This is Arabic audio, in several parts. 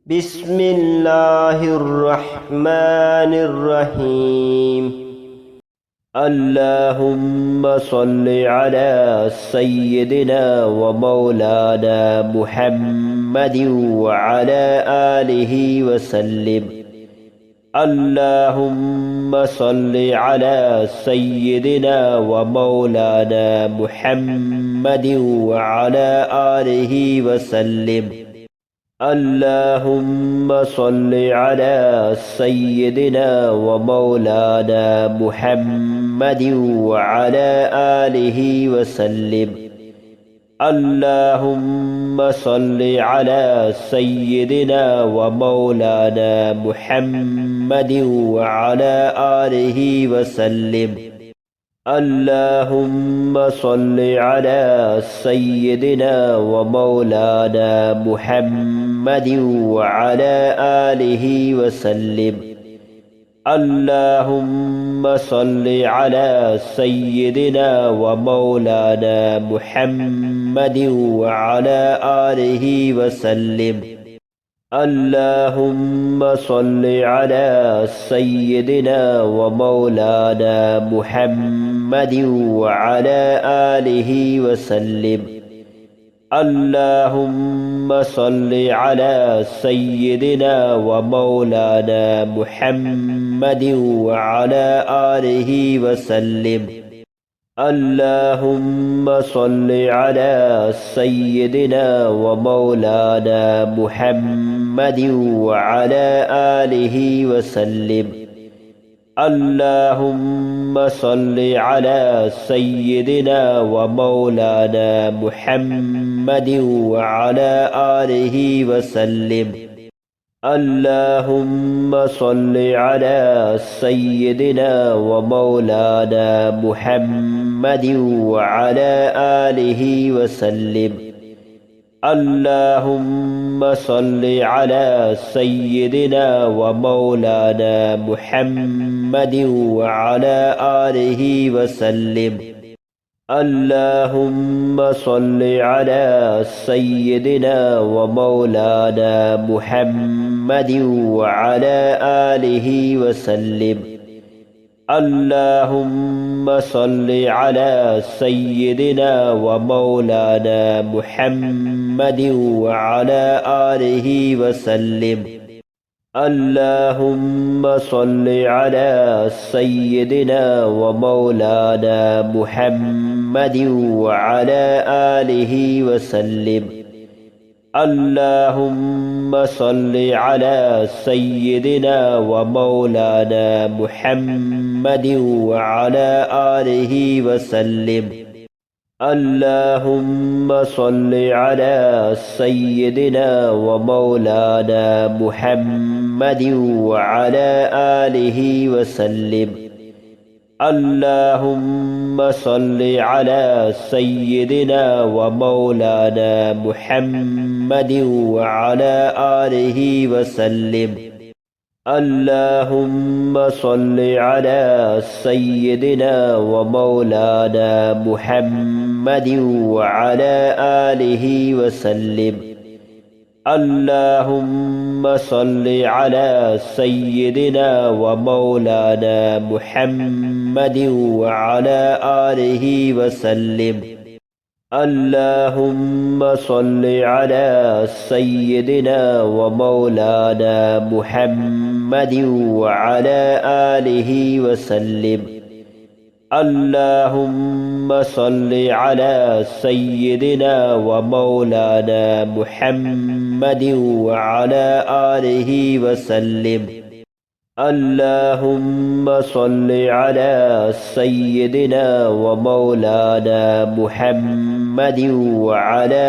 بسم الله الرحمن الرحيم. اللهم صل على سيدنا ومولانا محمد وعلى آله وسلم. اللهم صل على سيدنا ومولانا محمد وعلى آله وسلم. اللهم صل على سيدنا ومولانا محمد وعلى آله وسلم. اللهم صل على سيدنا ومولانا محمد وعلى آله وسلم. اللهم صل على سيدنا ومولانا محمد وعلى آله وسلم. اللهم صل على سيدنا ومولانا محمد وعلى آله وسلم. اللهم صل على سيدنا ومولانا محمد وعلى آله وسلم. اللهم صل على سيدنا ومولانا محمد وعلى آله وسلم. اللهم صل على سيدنا ومولانا محمد وعلى آله وسلم. اللهم صل على سيدنا ومولانا محمد وعلى آله وسلم. اللهم صل على سيدنا ومولانا محمد وعلى آله وسلم. اللهم صل على سيدنا ومولانا محمد وعلى آله وسلم. اللهم صل على سيدنا ومولانا محمد وعلى آله وسلم. اللهم صل على سيدنا ومولانا محمد وعلى آله وسلم. اللهم صل على سيدنا ومولانا محمد وعلى آله وسلم. اللهم صل على سيدنا ومولانا محمد وعلى آله وسلم. اللهم صل على سيدنا ومولانا محمد وعلى آله وسلم. اللهم صل على سيدنا ومولانا محمد وعلى آله وسلم. اللهم صل على سيدنا ومولانا محمد وعلى آله وسلم. اللهم صل على سيدنا ومولانا محمد وعلى آله وسلم. اللهم صل على سيدنا ومولانا محمد وعلى آله وسلم. اللهم صل على سيدنا ومولانا محمد وعلى آله وسلم. اللهم صل على سيدنا ومولانا محمد وعلى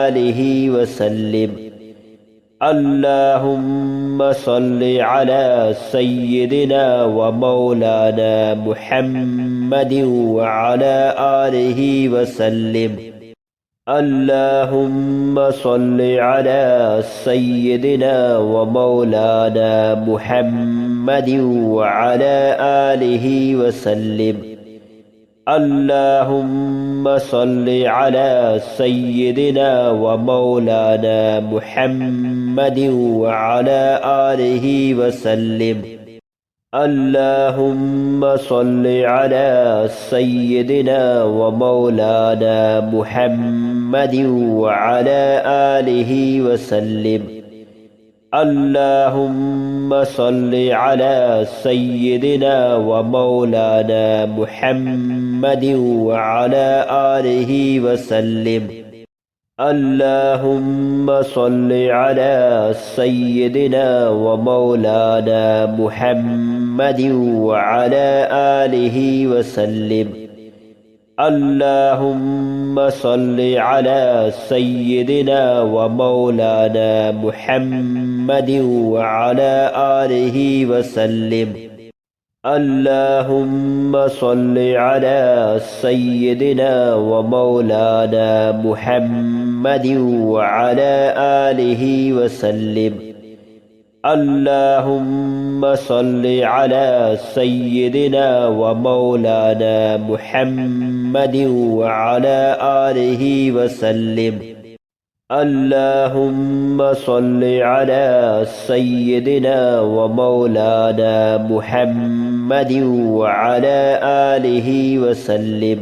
آله وسلم. اللهم صل على سيدنا ومولانا محمد وعلى آله وسلم. اللهم صل على سيدنا ومولانا محمد وعلى آله وسلم. اللهم صل على سيدنا ومولانا محمد محمد وعلى آله وسلم اللهم صل على سيدنا ومولانا محمد وعلى آله وسلم اللهم صل على سيدنا ومولانا محمد وعلى آله وسلم اللهم صل على سيدنا ومولانا محمد وعلى آله وسلم اللهم صل على سيدنا ومولانا محمد وعلى آله وسلم اللهم صل على سيدنا ومولانا محمد وعلى آله وسلم اللهم صل على سيدنا ومولانا محمد وعلى آله وسلم اللهم صل على سيدنا ومولانا محمد وعلى آله وسلم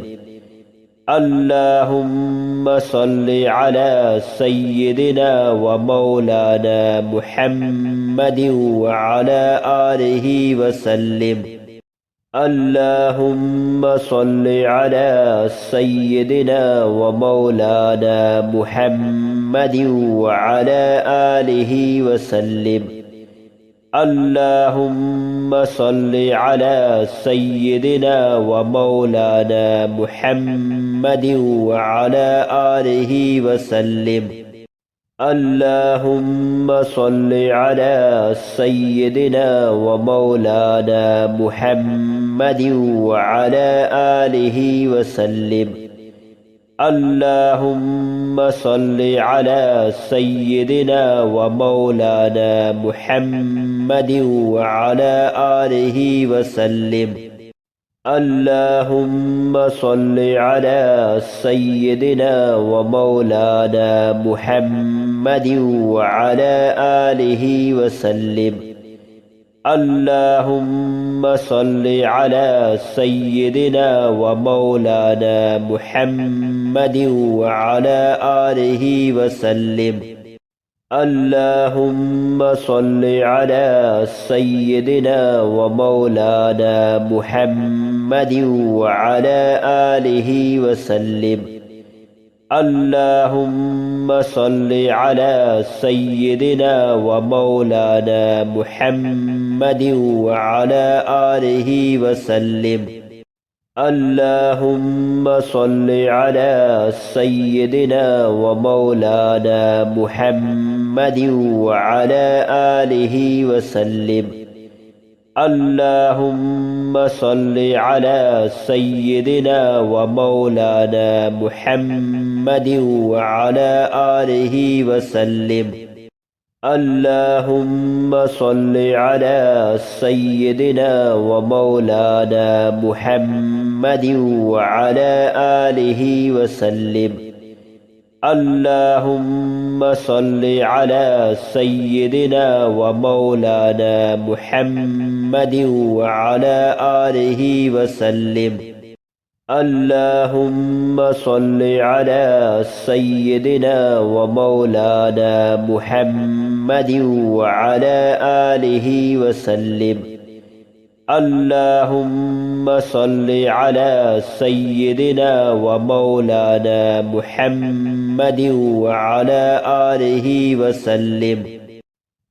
اللهم صل على سيدنا ومولانا محمد وعلى آله وسلم اللهم صل على سيدنا ومولانا محمد وعلى آله وسلم اللهم صل على سيدنا ومولانا محمد وعلى آله وسلم اللهم صل على سيدنا ومولانا محمد وعلى آله وسلم اللهم صل على سيدنا ومولانا محمد وعلى آله وسلم اللهم صل على سيدنا ومولانا محمد وعلى آله وسلم اللهم صل على سيدنا ومولانا محمد وعلى آله وسلم اللهم صل على سيدنا ومولانا محمد وعلى آله وسلم اللهم صل على سيدنا ومولانا محمد وعلى آله وسلم اللهم صل على سيدنا ومولانا محمد وعلى آله وسلم اللهم صل على سيدنا ومولانا محمد وعلى آله وسلم اللهم صل على سيدنا ومولانا محمد وعلى آله وسلم اللهم صل على سيدنا ومولانا محمد وعلى آله وسلم اللهم صل على سيدنا ومولانا محمد وعلى آله وسلم اللهم صل على سيدنا ومولانا محمد وعلى آله وسلم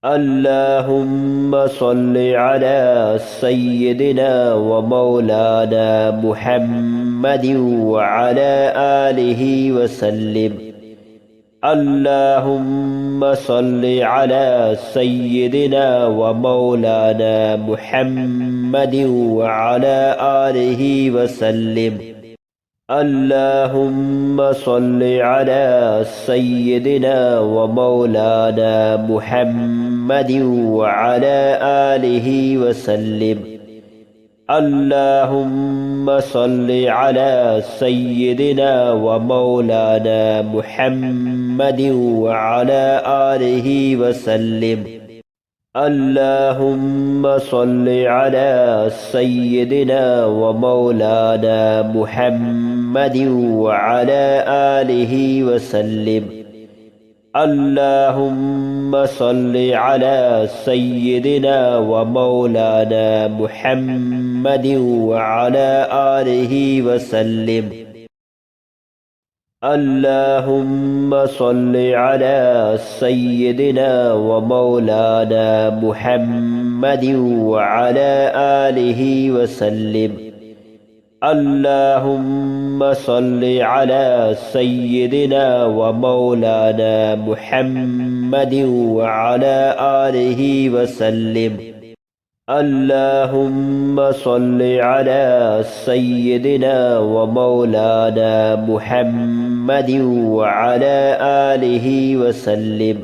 اللهم صل على سيدنا ومولانا محمد وعلى آله وسلم اللهم صل على سيدنا ومولانا محمد وعلى آله وسلم اللهم صل على سيدنا ومولانا محمد وعلى آله وسلم اللهم صل على سيدنا ومولانا محمد وعلى آله وسلم. اللهم صل على سيدنا ومولانا محمد وعلى آله وسلم. اللهم صل على سيدنا ومولانا محمد وعلى آله وسلم. اللهم صل على سيدنا ومولانا محمد وعلى آله وسلم. اللهم صل على سيدنا ومولانا محمد وعلى آله وسلم. اللهم صل على سيدنا ومولانا محمد وعلى آله وسلم.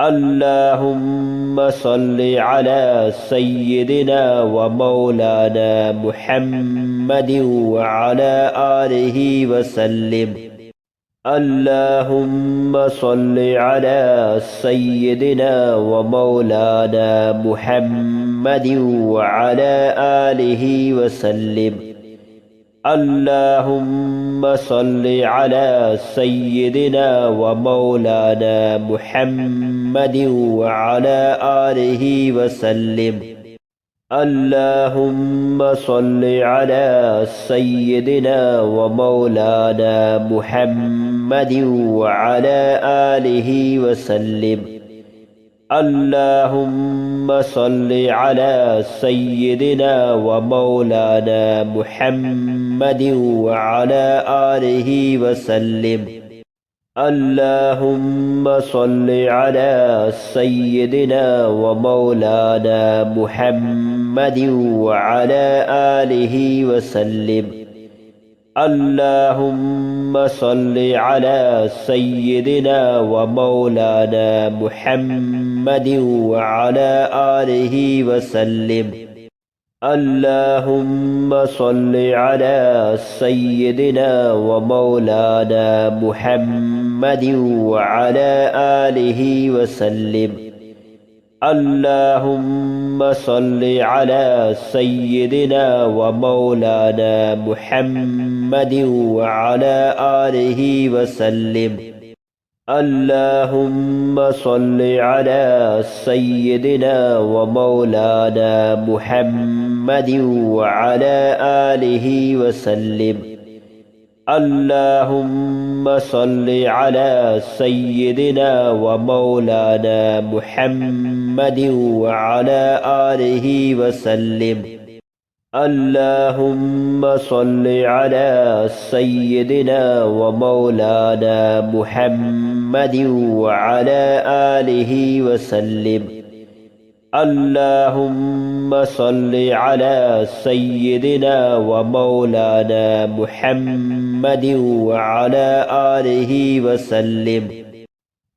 اللهم صل على سيدنا ومولانا محمد وعلى آله وسلم. اللهم صل على سيدنا ومولانا محمد وعلى آله وسلم. اللهم صل على سيدنا ومولانا محمد وعلى آله وسلم. اللهم صل على سيدنا ومولانا محمد وعلى آله وسلم. اللهم صل على سيدنا ومولانا محمد وعلى آله وسلم. اللهم صل على سيدنا ومولانا محمد وعلى آله وسلم. اللهم صل على سيدنا ومولانا محمد وعلى آله وسلم. اللهم صل على سيدنا ومولانا محمد وعلى آله وسلم. اللهم صل على سيدنا ومولانا محمد وعلى آله وسلم. اللهم صل على سيدنا ومولانا محمد وعلى آله وسلم. اللهم صل على سيدنا ومولانا محمد وعلى آله وسلم. اللهم صل على سيدنا ومولانا محمد وعلى آله وسلم. اللهم صل على سيدنا ومولانا محمد وعلى آله وسلم.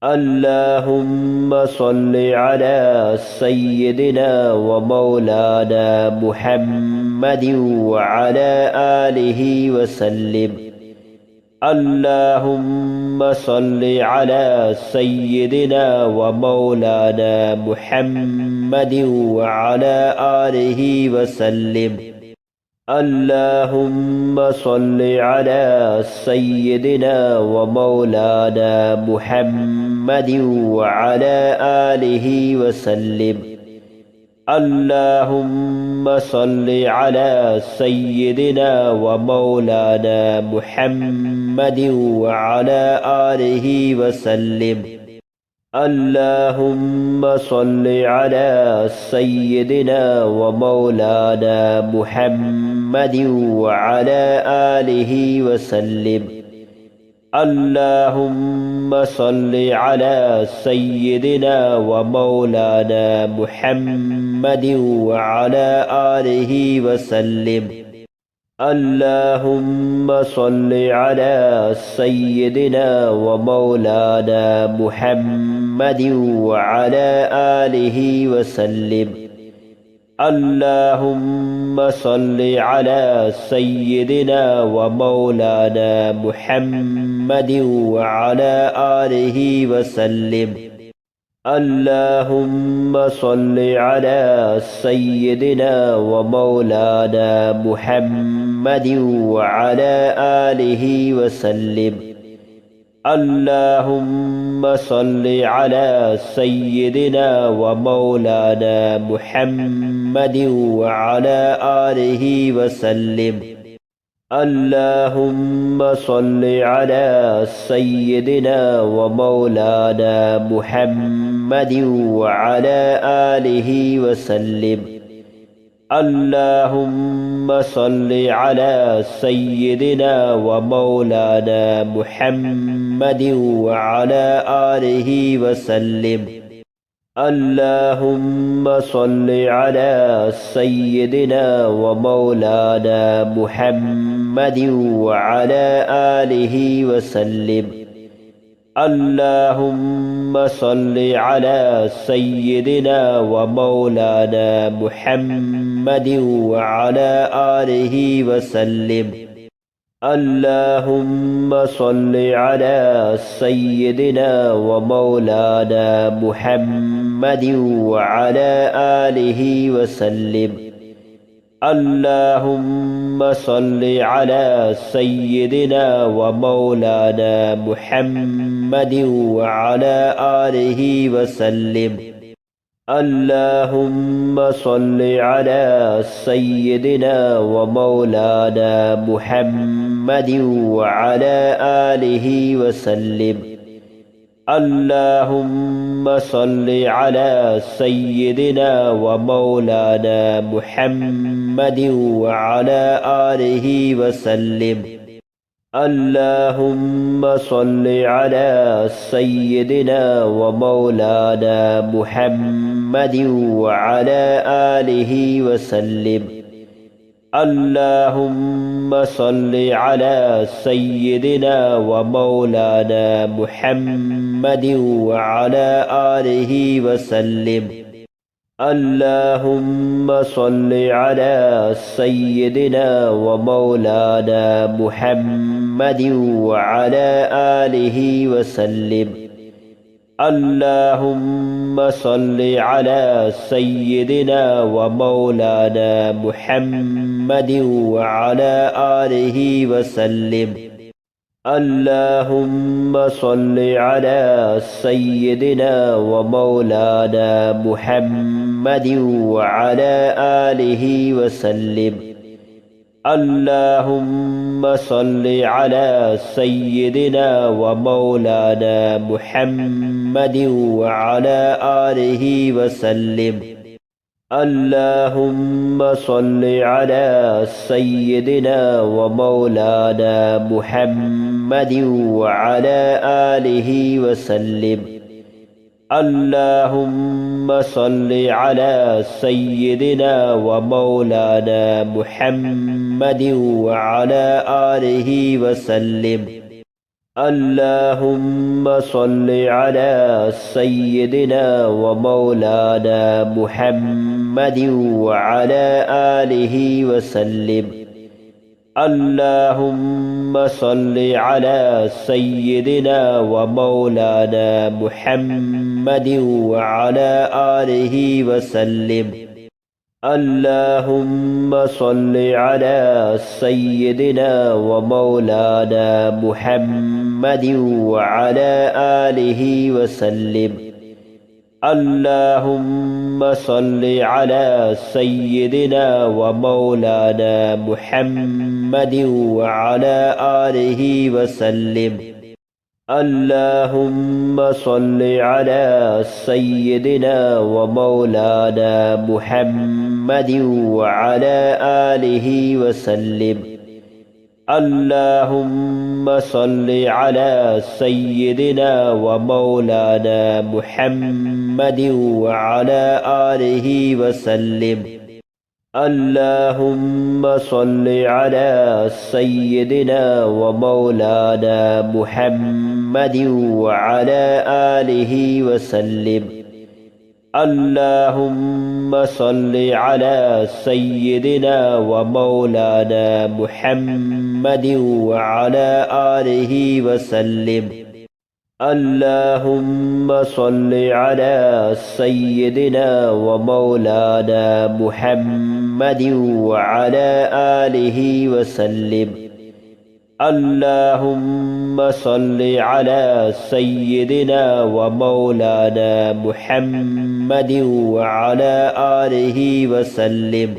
اللهم صل على سيدنا ومولانا محمد وعلى آله وسلم. اللهم صل على سيدنا ومولانا محمد وعلى آله وسلم. اللهم صل على سيدنا ومولانا محمد وعلى آله وسلم. اللهم صل على سيدنا ومولانا محمد وعلى آله وسلم. اللهم صل على سيدنا ومولانا محمد وعلى آله وسلم. اللهم صل على سيدنا ومولانا محمد وعلى آله وسلم. اللهم صل على سيدنا ومولانا محمد وعلى آله وسلم. اللهم صل على سيدنا ومولانا محمد وعلى آله وسلم. اللهم صل على سيدنا ومولانا محمد وعلى آله وسلم. اللهم صل على سيدنا ومولانا محمد وعلى آله وسلم. اللهم صل على سيدنا ومولانا محمد وعلى آله وسلم. اللهم صل على سيدنا ومولانا محمد وعلى آله وسلم. اللهم صل على سيدنا ومولانا محمد وعلى آله وسلم. اللهم صل على سيدنا ومولانا محمد وعلى آله وسلم. اللهم صل على سيدنا ومولانا محمد وعلى آله وسلم. اللهم صل على سيدنا ومولانا محمد وعلى آله وسلم. اللهم صل على سيدنا ومولانا محمد وعلى آله وسلم. اللهم صل على سيدنا ومولانا محمد وعلى آله وسلم. اللهم صل على سيدنا ومولانا محمد وعلى آله وسلم. اللهم صل على سيدنا ومولانا محمد وعلى آله وسلم. اللهم صل على سيدنا ومولانا محمد وعلى آله وسلم. اللهم صل على سيدنا ومولانا محمد وعلى آله وسلم. اللهم صل على سيدنا ومولانا محمد وعلى آله وسلم. اللهم صل على سيدنا ومولانا محمد وعلى آله وسلم. اللهم صل على سيدنا ومولانا محمد وعلى آله وسلم. اللهم صل على سيدنا ومولانا محمد وعلى آله وسلم. اللهم صل على سيدنا ومولانا محمد وعلى آله وسلم. اللهم صل على سيدنا ومولانا محمد وعلى آله وسلم. اللهم صل على سيدنا ومولانا محمد وعلى آله وسلم. اللهم صل على سيدنا ومولانا محمد وعلى آله وسلم. اللهم صل على سيدنا ومولانا محمد وعلى آله وسلم. اللهم صل على سيدنا ومولانا محمد وعلى آله وسلم. اللهم صل على سيدنا ومولانا محمد وعلى آله وسلم. اللهم صل على سيدنا ومولانا محمد وعلى آله وسلم. اللهم صل على سيدنا ومولانا محمد وعلى آله وسلم. اللهم صل على سيدنا ومولانا محمد وعلى آله وسلم.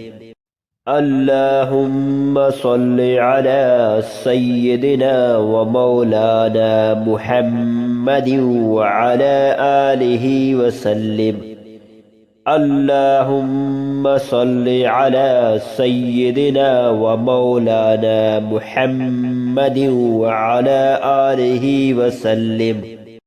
اللهم صل على سيدنا ومولانا محمد وعلى آله وسلم. اللهم صل على سيدنا ومولانا محمد وعلى آله وسلم.